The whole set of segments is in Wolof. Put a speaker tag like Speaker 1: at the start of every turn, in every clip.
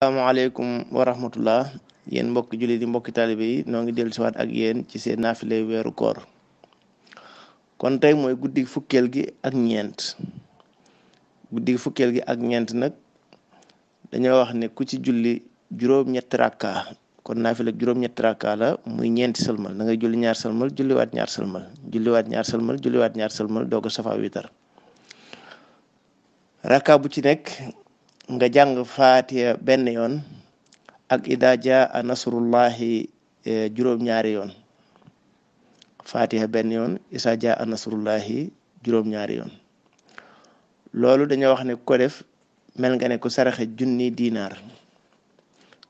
Speaker 1: asalaamaaleykum wa rahmatullah yéen mbokki jullit yi mbokki taalibe yi noo ngi dellu siwaat ak yéen ci seen naafile weeru koor kon tey mooy guddi fukkeel gi ak ñeent nag dañoo wax ne ku ci julli juróom-ñetti rakka kon naafile juróom-ñetti rakka la muy ñeenti sëlmal da ngay julli ñaar sëlmal julliwaat ñaar sëlmal julliwaat ñaar sëlmal julliwaat ñaar sëlmal doog a safa witar rakka bu ci nekk nga jàng faatiha benn yoon ak ida jaa nasrullahi juróom-ñaari yoon faatiha benn yoon isa jaa nasrullahi juróom-ñaari yoon loolu dañoo wax ne ko def mel nga ne ko saraxe junni diinaar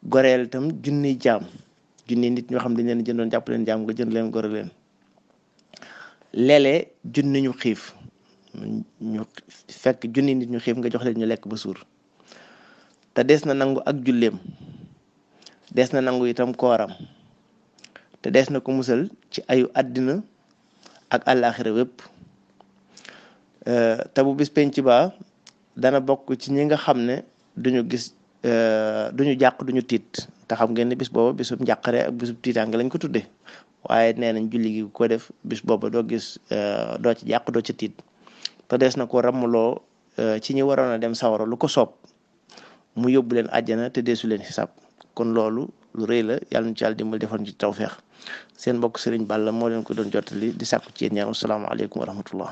Speaker 1: goreel itam junni jaam junni nit ñoo xam dañ leen jëndoon jàpp leen jaam nga jënd leen gore leen léeg-léeg junni ñu xiif ñu fekk junni nit ñu xiif nga jox leen ñu lekk ba suur te des na nangu ak julleem des na nangu itam kooram te des na ko musal ci ayu àddina ak àllaaxira wépp te bu bis penc ba dana bokk ci ñi nga xam ne duñu gis duñu jàq duñu tiit te xam ngeen ne bis booba bisub njàqare ak bisub tiitaange lañ ko tudde waaye nee nañ julli gi ko def bis booba doo gis doo ci jàq doo ci tiit te des na ko ramuloo ci ñi waroon a dem sawara lu ko soob mu yóbbu leen àjjana te deesu leen xisaab kon loolu lu rëy la yàlla na ci yàlla dimbal defoon ci tawfeex seen mbokk Serigne Balla moo leen ko doon jottali di sàkku ci yéen ñaan asalaamaaleykum wa rahmatullah